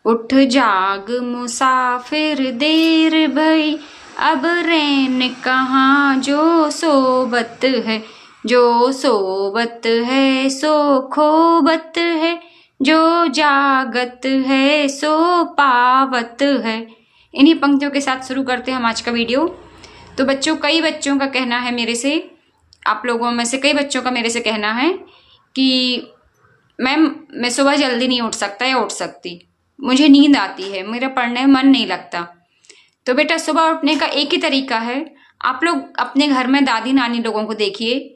उठ जाग मुसाफिर देर भई, अब रैन कहाँ जो सोबत है, जो सोबत है सो खोबत है, जो जागत है सो पावत है। इन्हीं पंक्तियों के साथ शुरू करते हैं हम आज का वीडियो। तो बच्चों, कई बच्चों का कहना है मेरे से, आप लोगों में से कई बच्चों का मेरे से कहना है कि मैम मैं सुबह जल्दी नहीं उठ सकता या उठ सकती, मुझे नींद आती है, मेरा पढ़ने में मन नहीं लगता। तो बेटा सुबह उठने का एक ही तरीका है। आप लोग अपने घर में दादी नानी लोगों को देखिए,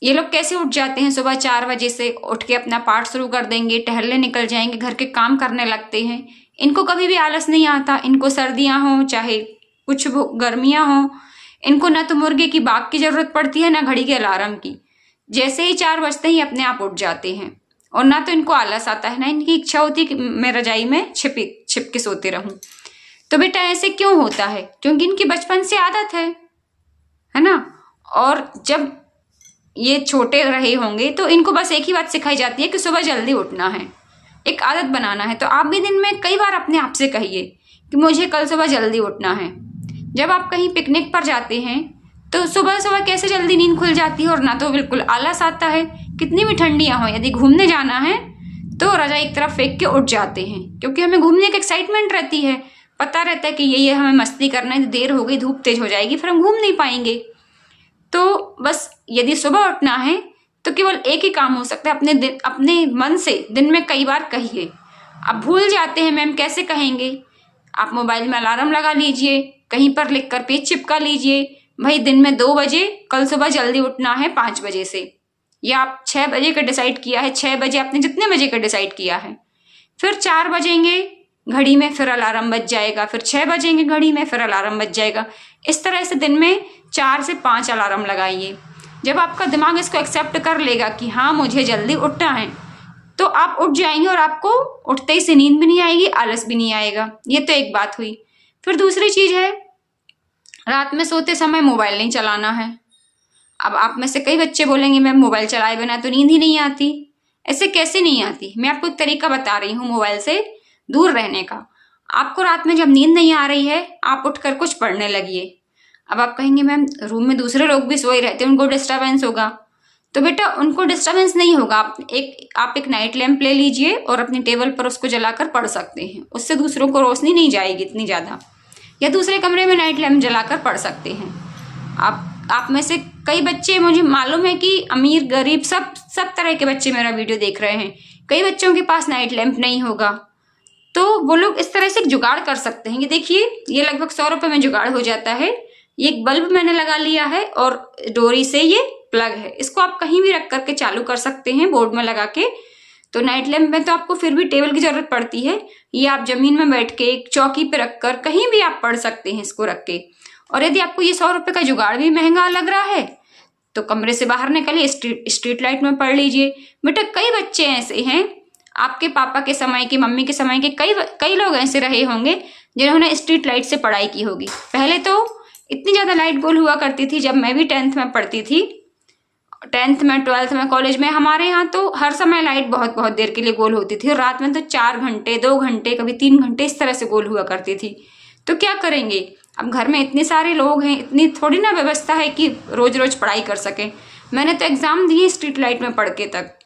ये लोग कैसे उठ जाते हैं। सुबह 4 बजे से उठ के अपना पाठ शुरू कर देंगे, टहलने निकल जाएंगे, घर के काम करने लगते हैं। इनको कभी भी आलस नहीं आता। इनको सर्दियां हों चाहे कुछ गर्मियां हों, इनको ना तो मुर्गे की बाग की जरूरत पड़ती है ना घड़ी के अलार्म की। जैसे ही 4 बजते ही अपने आप उठ जाते हैं और ना तो इनको आलस आता है ना इनकी इच्छा होती है कि मैं रजाई में छिप के सोते रहूं। तो बेटा ऐसे क्यों होता है? क्योंकि इनकी बचपन से आदत है ना। और जब ये छोटे रहे होंगे तो इनको बस एक ही बात सिखाई जाती है कि सुबह जल्दी उठना है, एक आदत बनाना है। तो आप भी दिन में कई बार अपने आप से कहिए कि मुझे कल सुबह जल्दी उठना है। जब आप कहीं पिकनिक पर जाते हैं तो सुबह सुबह कैसे जल्दी नींद खुल जाती है और ना तो बिल्कुल आलस आता है। कितनी भी ठंडियां हो, यदि घूमने जाना है तो रजाई एक तरफ फेंक के उठ जाते हैं, क्योंकि हमें घूमने की एक्साइटमेंट रहती है। पता रहता है कि ये हमें मस्ती करना है, देर हो गई, धूप तेज हो जाएगी, फिर हम घूम नहीं पाएंगे। तो बस यदि सुबह उठना है तो केवल एक ही काम हो सकता है, अपने मन से दिन में कई बार कहिए। आप भूल जाते हैं मैम, कैसे कहेंगे? आप मोबाइल में अलार्म लगा लीजिए, कहीं पर लिखकर पेज चिपका लीजिए, भाई दिन में 2 बजे कल सुबह जल्दी उठना है 5 बजे से, या आप 6 बजे का डिसाइड किया है, 6 बजे आपने जितने बजे का डिसाइड किया है, फिर 4 बजेंगे घड़ी में, फिर अलार्म बज जाएगा, फिर 6 बजेंगे घड़ी में, फिर अलार्म बज जाएगा। इस तरह से दिन में 4 से 5 अलार्म लगाइए। जब आपका दिमाग इसको एक्सेप्ट कर लेगा कि हाँ मुझे जल्दी उठना है, तो आप उठ जाएंगे और आपको उठते ही से नींद भी नहीं आएगी, आलस भी नहीं आएगा। ये तो एक बात हुई। फिर दूसरी चीज है, रात में सोते समय मोबाइल नहीं चलाना है। अब आप में से कई बच्चे बोलेंगे मैम मोबाइल चलाए बिना तो नींद ही नहीं आती। ऐसे कैसे नहीं आती? मैं आपको एक तरीका बता रही हूँ मोबाइल से दूर रहने का। आपको रात में जब नींद नहीं आ रही है, आप उठकर कुछ पढ़ने लगिए। अब आप कहेंगे मैम रूम में दूसरे लोग भी सोए रहते हैं, उनको डिस्टर्बेंस होगा। तो बेटा उनको डिस्टर्बेंस नहीं होगा। आप एक नाइट लैंप ले लीजिए और अपनी टेबल पर उसको जलाकर पढ़ सकते हैं, उससे दूसरों को रोशनी नहीं जाएगी इतनी ज़्यादा। या दूसरे कमरे में नाइट लैंप जलाकर पढ़ सकते हैं। आप में से कई बच्चे, मुझे मालूम है कि अमीर गरीब सब तरह के बच्चे मेरा वीडियो देख रहे हैं। कई बच्चों के पास नाइट लैंप नहीं होगा, तो वो लोग इस तरह से जुगाड़ कर सकते हैं। ये देखिए, ये लगभग 100 रुपये में जुगाड़ हो जाता है। ये एक बल्ब मैंने लगा लिया है और डोरी से ये प्लग है, इसको आप कहीं भी रख करके चालू कर सकते हैं बोर्ड में लगा के। तो नाइट लैंप में तो आपको फिर भी टेबल की जरूरत पड़ती है। ये आप जमीन में बैठ के एक चौकी पे रखकर कहीं भी आप पढ़ सकते हैं इसको रख के। और यदि आपको ये 100 रुपये का जुगाड़ भी महंगा लग रहा है तो कमरे से बाहर निकलिए, स्ट्रीट लाइट में पढ़ लीजिए। बेटा कई बच्चे ऐसे हैं, आपके पापा के समय के, मम्मी के समय के कई लोग ऐसे रहे होंगे जिन्होंने स्ट्रीट लाइट से पढ़ाई की होगी। पहले तो इतनी ज्यादा लाइट गोल हुआ करती थी। जब मैं भी 10th में पढ़ती थी, 10th में, 12th में, कॉलेज में, हमारे यहाँ तो हर समय लाइट बहुत बहुत देर के लिए गोल होती थी और रात में तो 4 घंटे, 2 घंटे, कभी 3 घंटे इस तरह से गोल हुआ करती थी। तो क्या करेंगे? अब घर में इतने सारे लोग हैं, इतनी थोड़ी ना व्यवस्था है कि रोज रोज पढ़ाई कर सके। मैंने तो एग्जाम दिए स्ट्रीट लाइट में पढ़ के, तक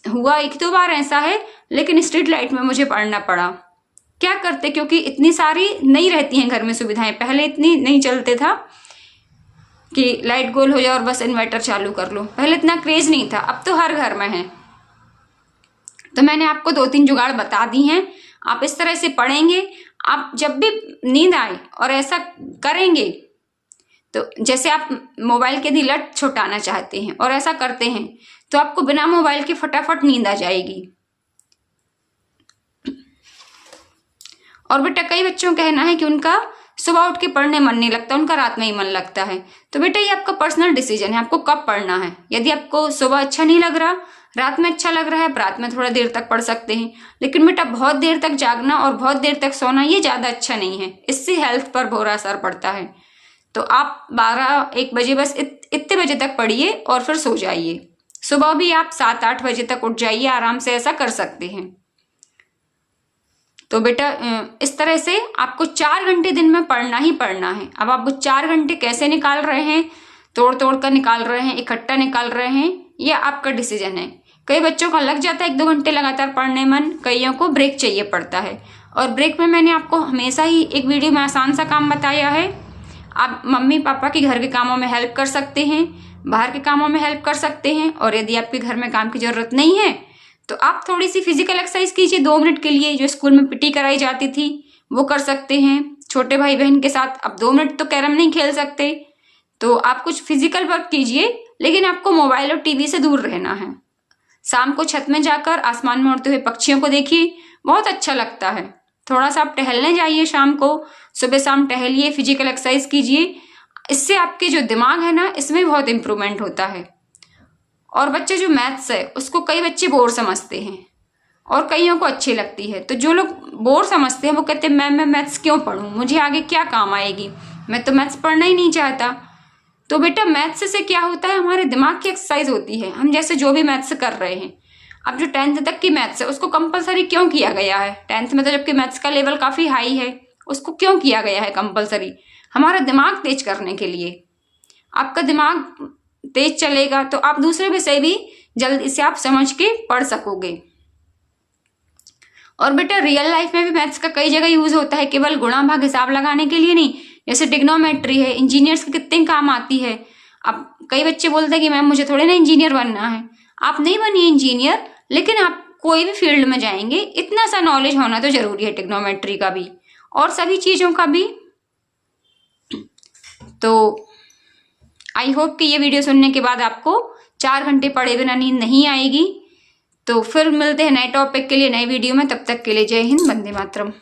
हुआ 1-2 बार ऐसा है, लेकिन स्ट्रीट लाइट में मुझे पढ़ना पड़ा। क्या करते? क्योंकि इतनी सारी नहीं रहती हैं घर में सुविधाएं। पहले इतनी नहीं चलते था कि लाइट गोल हो जाए और बस इन्वर्टर चालू कर लो, पहले इतना क्रेज नहीं था। अब तो हर घर में है। तो मैंने आपको 2-3 जुगाड़ बता दी हैं। आप इस तरह से पढ़ेंगे। आप जब भी नींद आए और ऐसा करेंगे, तो जैसे आप मोबाइल की लत छुटाना चाहते हैं और ऐसा करते हैं, तो आपको बिना मोबाइल के फटाफट नींद आ जाएगी। और बेटा कई बच्चों का कहना है कि उनका सुबह उठ के पढ़ने मन नहीं लगता, उनका रात में ही मन लगता है। तो बेटा ये आपका पर्सनल डिसीजन है, आपको कब पढ़ना है। यदि आपको सुबह अच्छा नहीं लग रहा, रात में अच्छा लग रहा है, रात में थोड़ा देर तक पढ़ सकते हैं। लेकिन बेटा बहुत देर तक जागना और बहुत देर तक सोना ये ज्यादा अच्छा नहीं है, इससे हेल्थ पर बुरा असर पड़ता है। तो आप 12-1 बजे बस इतने बजे तक पढ़िए और फिर सो जाइए। सुबह भी आप 7-8 बजे तक उठ जाइए, आराम से ऐसा कर सकते हैं। तो बेटा इस तरह से आपको 4 घंटे दिन में पढ़ना ही पढ़ना है। अब आप वो 4 घंटे कैसे निकाल रहे हैं, तोड़ तोड़ कर निकाल रहे हैं, इकट्ठा निकाल रहे हैं, ये आपका डिसीजन है। कई बच्चों का लग जाता है 1-2 घंटे लगातार पढ़ने मन, कईयों को ब्रेक चाहिए पड़ता है। और ब्रेक में मैंने आपको हमेशा ही एक वीडियो में आसान सा काम बताया है। आप मम्मी पापा के घर के कामों में हेल्प कर सकते हैं, बाहर के कामों में हेल्प कर सकते हैं, और यदि आपके घर में काम की ज़रूरत नहीं है तो आप थोड़ी सी फिजिकल एक्सरसाइज कीजिए 2 मिनट के लिए, जो स्कूल में पीटी कराई जाती थी वो कर सकते हैं। छोटे भाई बहन के साथ अब 2 मिनट तो कैरम नहीं खेल सकते, तो आप कुछ फिजिकल वर्क कीजिए, लेकिन आपको मोबाइल और टीवी से दूर रहना है। शाम को छत में जाकर आसमान में उड़ते हुए पक्षियों को देखिए, बहुत अच्छा लगता है। थोड़ा सा आप टहलने जाइए शाम को, सुबह शाम टहलिए, फिजिकल एक्सरसाइज कीजिए, इससे आपके जो दिमाग है ना इसमें बहुत इंप्रूवमेंट होता है। और बच्चे जो मैथ्स है उसको कई बच्चे बोर समझते हैं और कईयों को अच्छी लगती है। तो जो लोग बोर समझते हैं वो कहते हैं मैं मैथ्स क्यों पढूं, मुझे आगे क्या काम आएगी, मैं तो मैथ्स पढ़ना ही नहीं चाहता। तो बेटा मैथ्स से क्या होता है, हमारे दिमाग की एक्सरसाइज होती है। हम जैसे जो भी मैथ्स कर रहे हैं, अब जो 10th तक की मैथ्स है उसको कंपलसरी क्यों किया गया है? 10th में तो जबकि मैथ्स का लेवल काफ़ी हाई है, उसको क्यों किया गया है कंपलसरी? हमारा दिमाग तेज करने के लिए। आपका दिमाग तेज चलेगा तो आप दूसरे विषय भी जल्दी से आप समझ के पढ़ सकोगे। और बेटा रियल लाइफ में भी मैथ्स का कई जगह यूज होता है, केवल गुणा भाग हिसाब लगाने के लिए नहीं। जैसे ट्रिग्नोमेट्री है, इंजीनियर्स के कितने काम आती है। अब कई बच्चे बोलते हैं कि मैम मुझे थोड़े ना इंजीनियर बनना है। आप नहीं बनिए इंजीनियर, लेकिन आप कोई भी फील्ड में जाएंगे इतना सा नॉलेज होना तो जरूरी है, ट्रिग्नोमेट्री का भी और सभी चीजों का भी। तो आई होप कि ये वीडियो सुनने के बाद आपको 4 घंटे पढ़े बिना नींद नहीं आएगी। तो फिर मिलते हैं नए टॉपिक के लिए नए वीडियो में, तब तक के लिए जय हिंद, वंदे मातरम।